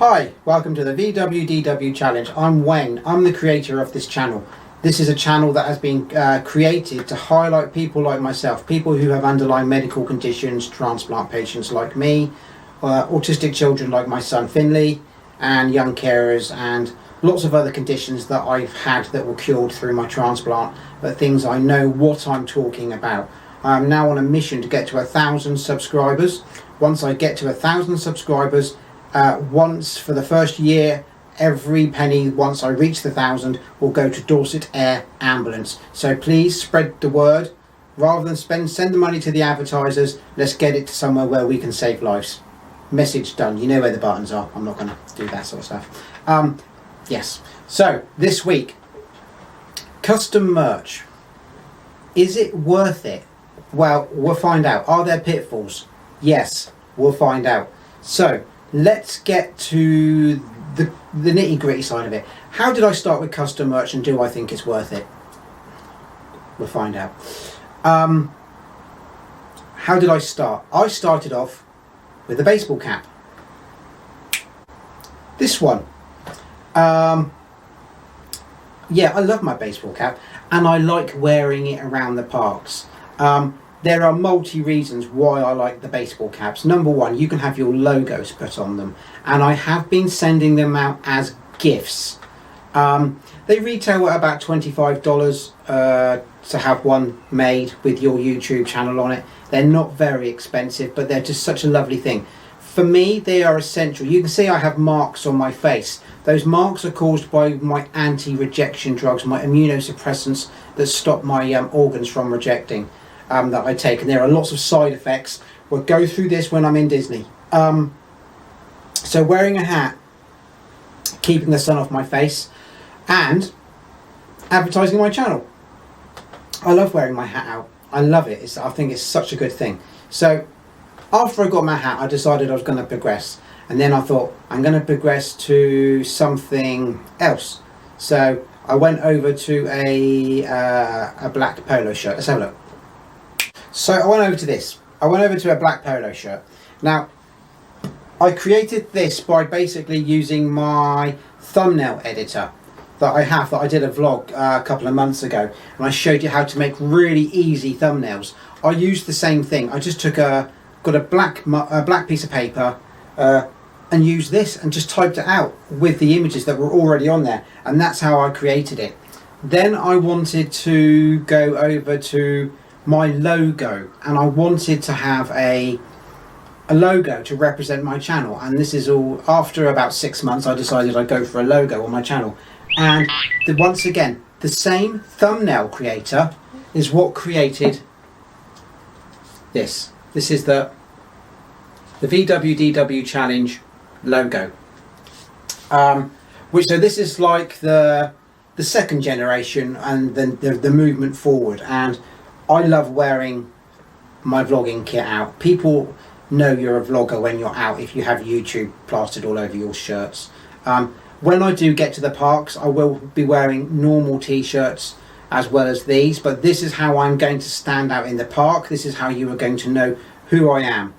Hi, welcome to the VWDW Challenge. I'm Wayne. I'm the creator of this channel. This is a channel that has been created to highlight people like myself, people who have underlying medical conditions, transplant patients like me, autistic children like my son Finley, and young carers, and lots of other conditions that I've had that were cured through my transplant, but things I know what I'm talking about. I'm now on a mission to get to 1,000 subscribers. Once I get to 1,000 subscribers, once for the first year, every penny once I reach the 1,000 will go to Dorset Air Ambulance. So please spread the word. Rather than send the money to the advertisers, let's get it to somewhere where we can save lives. Message done. You know where the buttons are. I'm not going to do that sort of stuff. Yes. So this week, custom merch. Is it worth it? Well, we'll find out. Are there pitfalls? Yes, we'll find out. So let's get to the nitty gritty side of it. How did I start with custom merch, and do I think it's worth it? We'll find out. How did I start? I started off with a baseball cap. This one. Yeah, I love my baseball cap and I like wearing it around the parks. There are multi reasons why I like the baseball caps. Number one, you can have your logos put on them, and I have been sending them out as gifts. They retail at about $25 to have one made with your YouTube channel on it. They're not very expensive, but they're just such a lovely thing. For me, they are essential. You can see I have marks on my face. Those marks are caused by my anti-rejection drugs, my immunosuppressants that stop my organs from rejecting. That I take, and there are lots of side effects. We'll go through this when I'm in Disney. So wearing a hat, keeping the sun off my face, and advertising my channel. I love wearing my hat out. I love it. I think it's such a good thing. So after I got my hat, I decided I was going to progress, and then I thought I'm going to progress to something else. So I went over to a black polo shirt. Let's have a look. So I went over to this. I went over to a black polo shirt. Now, I created this by basically using my thumbnail editor that I did a vlog a couple of months ago, and I showed you how to make really easy thumbnails. I used the same thing. I just got a black piece of paper and used this and just typed it out with the images that were already on there, and that's how I created it. Then I wanted to go over to my logo, and I wanted to have a logo to represent my channel, and this is all after about 6 months. I decided I'd go for a logo on my channel, and once again the same thumbnail creator is what created this. This is the VWDW Challenge logo, which, so this is like the second generation and then the movement forward. And I love wearing my vlogging kit out. People know you're a vlogger when you're out if you have YouTube plastered all over your shirts. When I do get to the parks, I will be wearing normal t-shirts as well as these, but this is how I'm going to stand out in the park. This is how you are going to know who I am.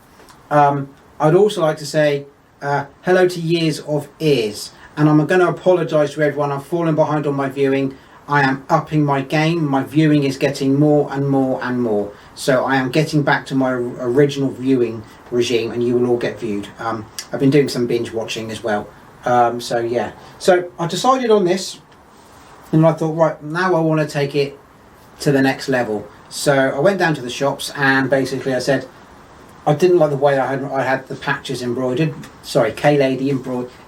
I'd also like to say hello to Years of Ears, and I'm going to apologise to everyone. I've fallen behind on my viewing. I am upping my game. My viewing is getting more and more and more. So I am getting back to my original viewing regime, and you will all get viewed. I've been doing some binge watching as well. So yeah. So I decided on this, and I thought, right, now I want to take it to the next level. So I went down to the shops, and basically I said, I didn't like the way I had the patches embroidered. Sorry, K-Lady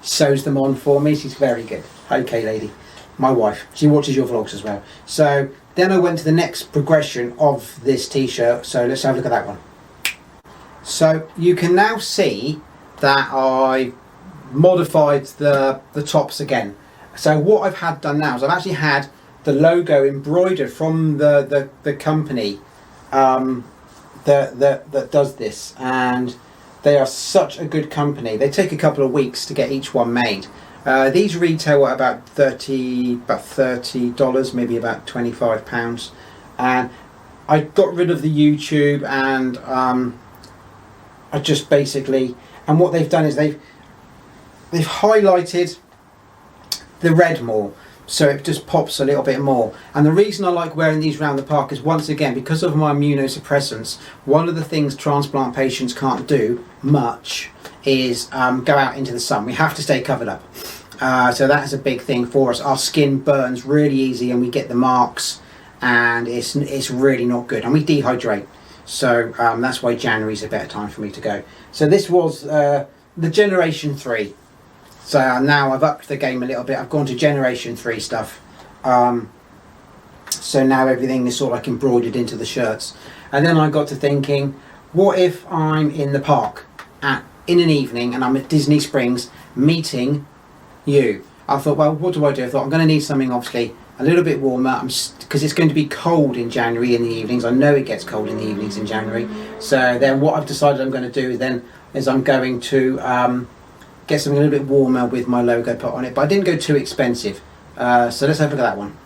sews them on for me. She's very good. Hi, K-Lady. My wife, she watches your vlogs as well. So then I went to the next progression of this t-shirt. So let's have a look at that one. So you can now see that I modified the tops again. So what I've had done now is I've actually had the logo embroidered from the company that does this, and they are such a good company. They take a couple of weeks to get each one made. These retail at about $30, maybe about £25, and I got rid of the YouTube, and I just basically, and what they've done is they've highlighted the red more, so it just pops a little bit more. And the reason I like wearing these around the park is, once again, because of my immunosuppressants. One of the things transplant patients can't do much is go out into the sun. We have to stay covered up. So that is a big thing for us. Our skin burns really easy and we get the marks, and it's really not good, and we dehydrate. So that's why January is a better time for me to go. So this was the Generation 3. So now I've upped the game a little bit. I've gone to Generation 3 stuff. So now everything is sort of like embroidered into the shirts. And then I got to thinking, what if I'm in the park in an evening and I'm at Disney Springs meeting you? I thought, well, what do? I thought I'm going to need something obviously a little bit warmer, because it's going to be cold in January in the evenings. I know it gets cold in the evenings in January. So then what I've decided I'm going to do is I'm going to get something a little bit warmer with my logo put on it, but I didn't go too expensive. So let's have a look at that one.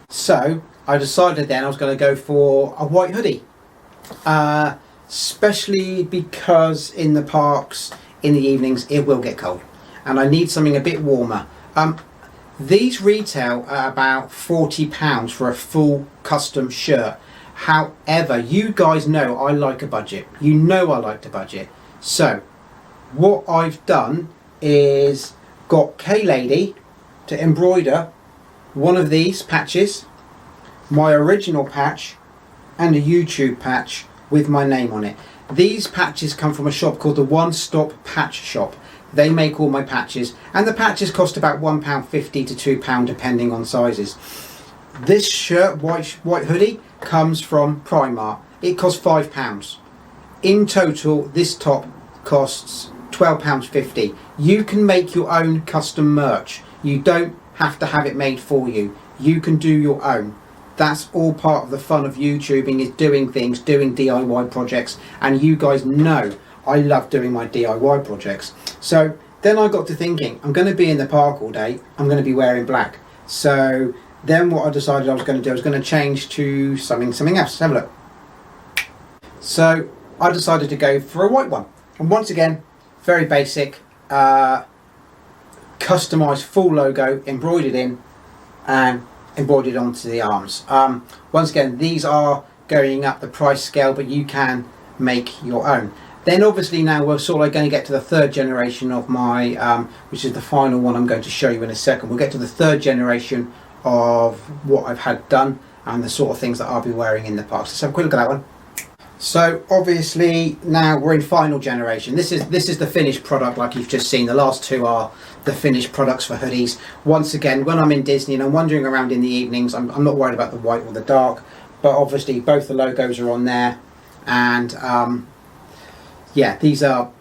So I decided then I was going to go for a white hoodie, especially because in the parks in the evenings it will get cold and I need something a bit warmer. These retail at about £40 for a full custom shirt. However, you guys know I like a budget. You know I like to budget. So what I've done is got K-Lady to embroider one of these patches, my original patch, and a YouTube patch with my name on it. These patches come from a shop called the One Stop Patch Shop. They make all my patches, and the patches cost about £1.50 to £2 depending on sizes. This shirt, white hoodie, comes from Primark. It costs £5. In total, this top costs £12.50. You can make your own custom merch. You don't have to have it made for you. You can do your own. That's all part of the fun of YouTubing, is doing things, doing DIY projects, and you guys know I love doing my DIY projects. So then I got to thinking, I'm going to be in the park all day, I'm going to be wearing black. So then what I decided I was going to do, I was going to change to something else. Let's have a look. So I decided to go for a white one. And once again, very basic, customized full logo, embroidered in and embroidered onto the arms. Once again, these are going up the price scale, but you can make your own. Then obviously now we're sort of going to get to the third generation of my, which is the final one I'm going to show you in a second. We'll get to the third generation of what I've had done and the sort of things that I'll be wearing in the past. Let's have a quick look at that one. So obviously now we're in final generation. This is the finished product, like you've just seen. The last two are the finished products for hoodies. Once again, when I'm in Disney and I'm wandering around in the evenings, I'm not worried about the white or the dark, but obviously both the logos are on there, and yeah, these are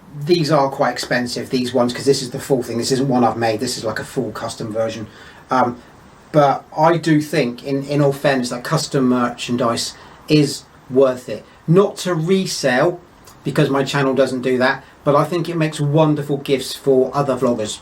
quite expensive, these ones, because this is the full thing. This isn't one I've made. This is like a full custom version. But I do think, in all fairness, that custom merchandise is worth it. Not to resell, because my channel doesn't do that, but I think it makes wonderful gifts for other vloggers.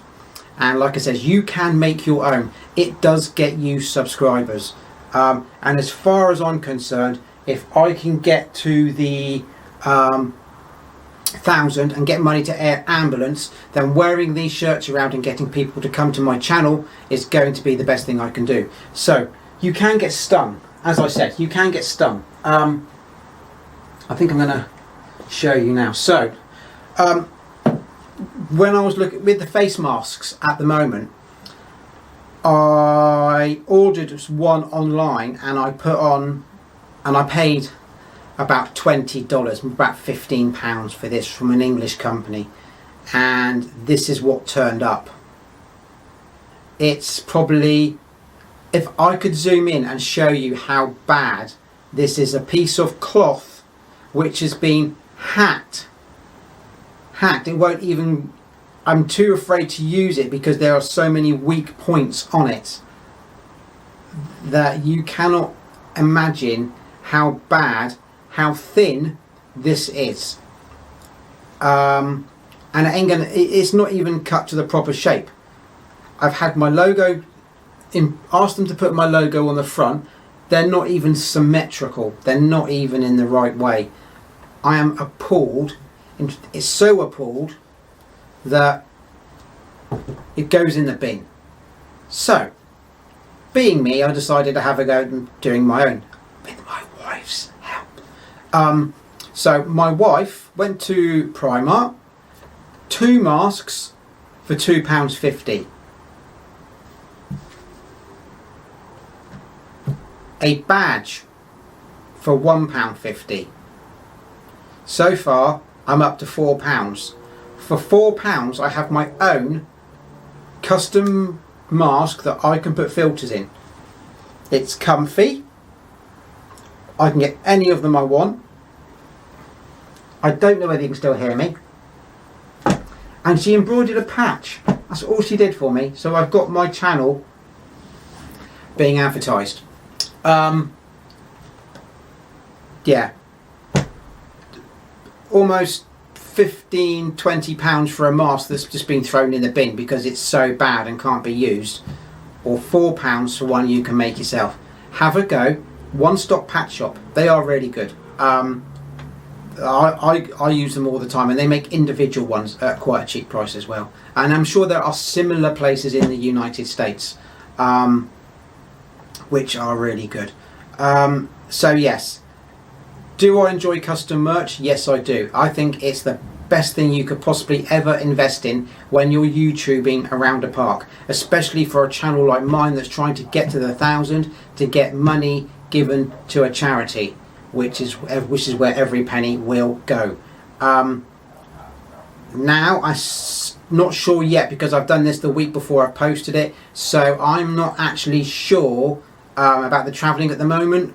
And like I said, you can make your own. It does get you subscribers. And as far as I'm concerned, if I can get to the 1,000 and get money to air ambulance, then wearing these shirts around and getting people to come to my channel is going to be the best thing I can do. So you can get stung, as I said, you can get stung. I think I'm going to show you now. So when I was looking with the face masks at the moment, I ordered one online and I put on, and I paid about $20, about £15 for this from an English company, and this is what turned up. It's probably, if I could zoom in and show you how bad this is, a piece of cloth which has been hacked. It won't even, I'm too afraid to use it because there are so many weak points on it that you cannot imagine how bad, how thin this is. And it ain't gonna, it's not even cut to the proper shape. I've had my logo, asked them to put my logo on the front. They're not even symmetrical. They're not even in the right way. I am appalled. It's so appalled that it goes in the bin. So, being me, I decided to have a go at doing my own with my wife's help. So my wife went to Primark, 2 masks for £2.50. A badge for £1.50. So far, I'm up to £4. For £4, I have my own custom mask that I can put filters in. It's comfy. I can get any of them I want. I don't know whether you can still hear me. And she embroidered a patch. That's all she did for me. So I've got my channel being advertised. Yeah. Almost £15-20 for a mask that's just been thrown in the bin because it's so bad and can't be used, or £4 for one you can make yourself. Have a go. One Stop Patch Shop, they are really good. I use them all the time, and they make individual ones at quite a cheap price as well, and I'm sure there are similar places in the United States which are really good. So yes, do I enjoy custom merch? Yes, I do. I think it's the best thing you could possibly ever invest in when you're YouTubing around a park, especially for a channel like mine that's trying to get to the 1,000 to get money given to a charity, which is where every penny will go. Now I'm not sure yet because I've done this the week before I posted it, so I'm not actually sure about the travelling at the moment.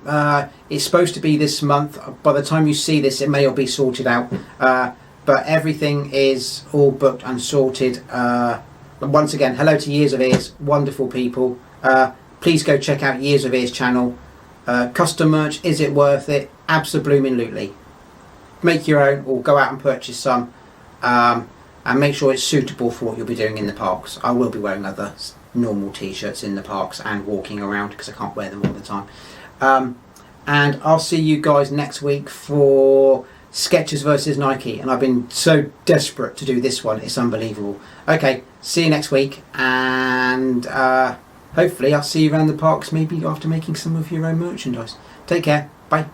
It's supposed to be this month. By the time you see this, it may all be sorted out, but everything is all booked and sorted. Once again, hello to Years of Ears, wonderful people. Please go check out Years of Ears channel. Custom merch, is it worth it? Absolutely. Make your own or go out and purchase some, and make sure it's suitable for what you'll be doing in the parks. I will be wearing other normal t-shirts in the parks and walking around because I can't wear them all the time. And I'll see you guys next week for Skechers versus Nike, and I've been so desperate to do this one, it's unbelievable. Okay, see you next week, and hopefully I'll see you around the parks maybe after making some of your own merchandise. Take care, bye.